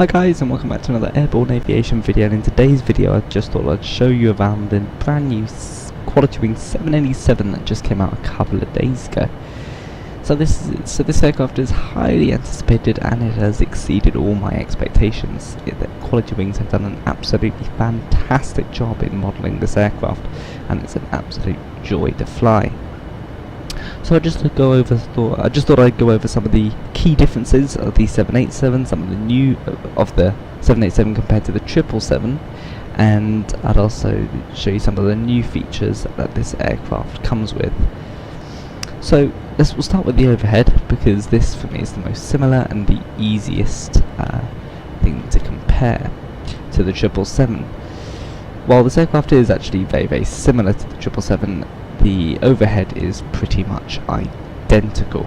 Hi guys, and welcome back to another airborne aviation video, and in today's video I just thought I'd show you around the brand new QualityWings 787 that just came out a couple of days ago. So this aircraft is highly anticipated and it has exceeded all my expectations. QualityWings have done an absolutely fantastic job in modelling this aircraft, and it's an absolute joy to fly. So I just thought I'd go over some of the key differences of the 787, some of the new of the 787 compared to the 777, and I'd also show you some of the new features that this aircraft comes with. So we'll start with the overhead, because this for me is the most similar and the easiest thing to compare to the 777. While this aircraft is actually very similar to the 777, the overhead is pretty much identical.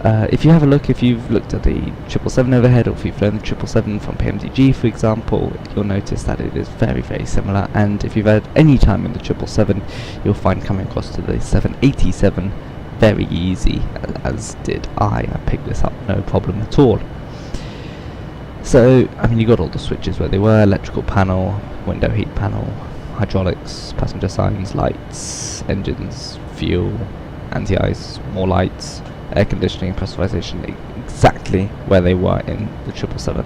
If you've looked at the 777 overhead, or if you've flown the 777 from PMDG, for example, you'll notice that it is very similar. And if you've had any time in the 777, you'll find coming across to the 787 very easy, as did I. I picked this up no problem at all. So, I mean, you got all the switches where they were: electrical panel, window heat panel, hydraulics, passenger signs, lights, engines, fuel, anti-ice, more lights, air conditioning, pressurization, exactly where they were in the 777.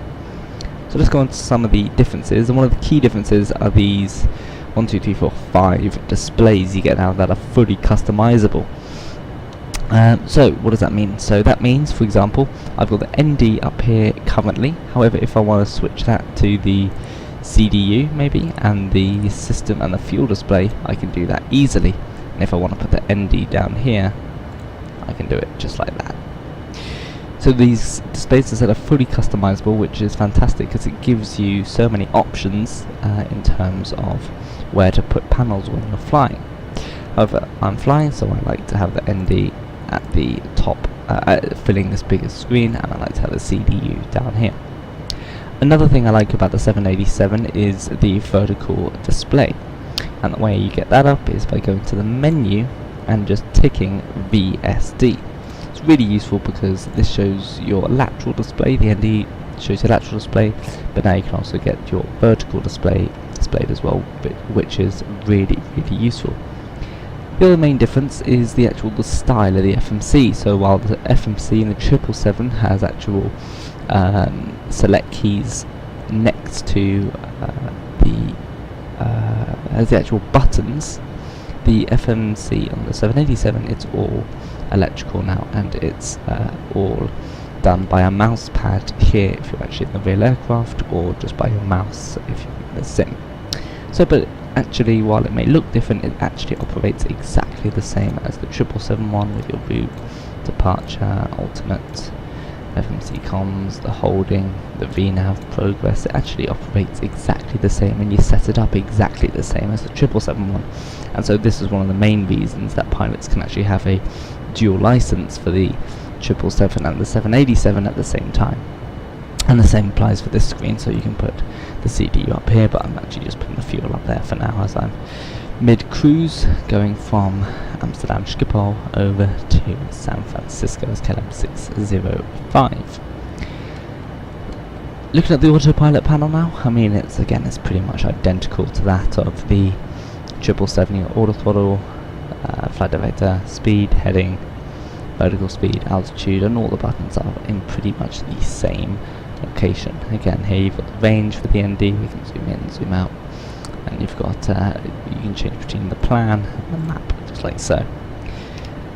So let's go on to some of the differences, and one of the key differences are these 1, 2, 3, 4, 5 displays you get now that are fully customizable. So what does that mean? So that means, for example, I've got the ND up here currently. However, if I want to switch that to the CDU maybe, and the system and the fuel display, I can do that easily. And if I want to put the ND down here, I can do it just like that. So these displays, as I said, are fully customizable, which is fantastic because it gives you so many options in terms of where to put panels when you're flying. However, I'm flying, so I like to have the ND at the top, filling this bigger screen, and I like to have the CDU down here. Another thing I like about the 787 is the vertical display, and the way you get that up is by going to the menu and just ticking VSD. It's really useful because this shows your lateral display. The ND shows your lateral display, but now you can also get your vertical display displayed as well, which is really useful. The other main difference is the style of the FMC. So while the FMC in the 777 has actual select keys next to the actual buttons, the FMC on the 787, it's all electrical now, and it's all done by a mouse pad here if you're actually in the real aircraft, or just by your mouse if you're in the sim. So, but actually, while it may look different, it actually operates exactly the same as the 777 one, with your route, departure, ultimate, FMC comms, the holding, the VNAV, progress. It actually operates exactly the same, and you set it up exactly the same as the 777 one. And so this is one of the main reasons that pilots can actually have a dual license for the 777 and the 787 at the same time. And the same applies for this screen, so you can put the CDU up here, but I'm actually just putting the fuel up there for now, as I'm mid-cruise going from Amsterdam Schiphol over to San Francisco's KLM 605. Looking at the autopilot panel now, I mean, it's pretty much identical to that of the 777. Your auto throttle, flight director, speed, heading, vertical speed, altitude, and all the buttons are in pretty much the same location. Again, here you've got the range for the ND. We can zoom in, zoom out, and you've got you can change between the plan and the map, just like so.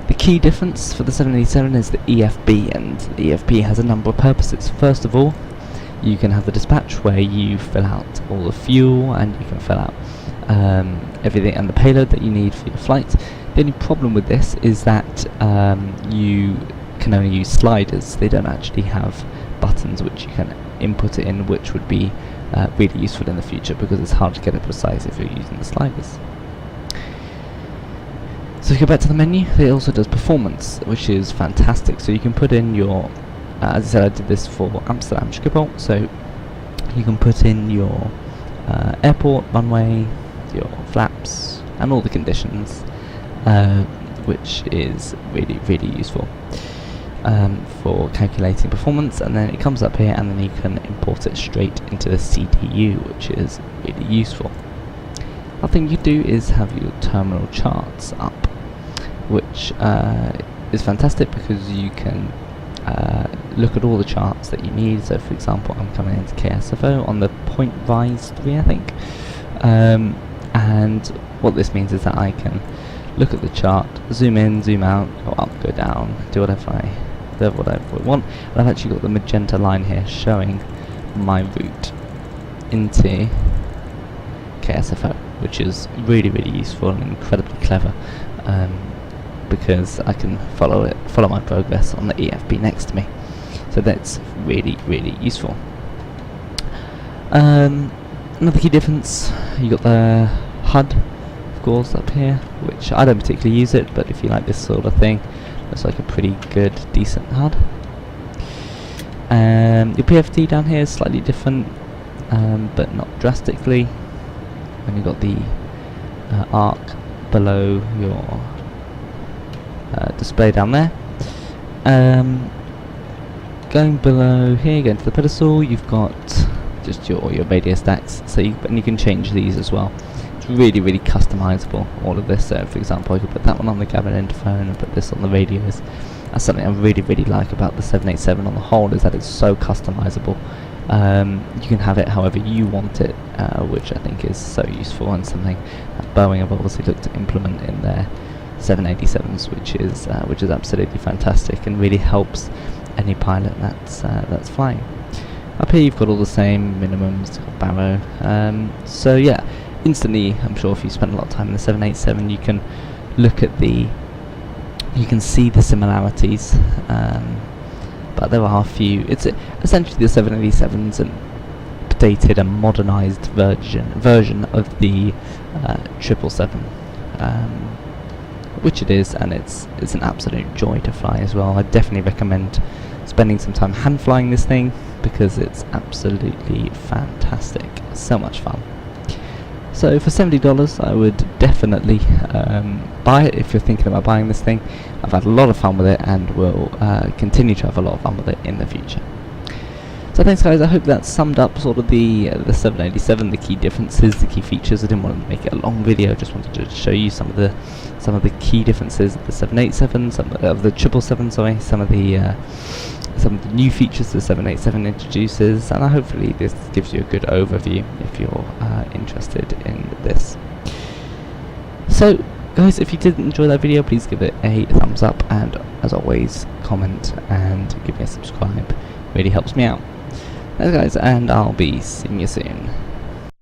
The key difference for the 787 is the EFB, and the EFB has a number of purposes. First of all, you can have the dispatch where you fill out all the fuel, and you can fill out everything and the payload that you need for your flight. The only problem with this is that you can only use sliders. They don't actually have buttons which you can input it in, which would be really useful in the future, because it's hard to get it precise if you're using the sliders. So to go back to the menu, it also does performance, which is fantastic. So you can put in your, as I said, I did this for Amsterdam Schiphol, so you can put in your airport, runway, your flaps, and all the conditions, which is really useful. for calculating performance, and then it comes up here and then you can import it straight into the CPU, which is really useful. Other thing you do is have your terminal charts up, which is fantastic because you can look at all the charts that you need. So for example, I'm coming into KSFO on the point rise 3, I think, and what this means is that I can look at the chart, zoom in, zoom out, go up, go down, do whatever I want, and I've actually got the magenta line here showing my route into KSFO, which is really, really useful and incredibly clever, because I can follow my progress on the EFB next to me. So that's really, really useful. Another key difference, you got the HUD, of course, up here, which I don't particularly use it, but if you like this sort of thing, looks like a pretty good, decent HUD. Your PFD down here is slightly different, but not drastically. And you've got the arc below your display down there. Going below here, going to the pedestal, you've got just your radio stacks, so you can change these as well. It's really, really customizable, all of this. So for example, I could put that one on the cabin interphone and put this on the radios. That's something I really, really like about the 787 on the whole, is that it's so customizable. You can have it however you want it, which I think is so useful, and something that Boeing have obviously looked to implement in their 787s, which is absolutely fantastic and really helps any pilot that's flying. Up here you've got all the same minimums, you've got Barrow. So yeah, instantly, I'm sure if you spend a lot of time in the 787, you can look at you can see the similarities, but there are a few. It's essentially the 787's an updated and modernized version of the 777, which it is, and it's an absolute joy to fly as well. I definitely recommend spending some time hand flying this thing because it's absolutely fantastic, so much fun. So for $70, I would definitely buy it if you're thinking about buying this thing. I've had a lot of fun with it and will continue to have a lot of fun with it in the future. So thanks guys, I hope that summed up sort of the 787, the key differences, the key features. I didn't want to make it a long video, just wanted to show you some of the key differences of the 787, of the 777, sorry, some of the new features the 787 introduces, and hopefully this gives you a good overview if you're interested in this. So guys, if you did enjoy that video, please give it a thumbs up, and as always, comment and give me a subscribe. Really helps me out. Thanks guys, and I'll be seeing you soon.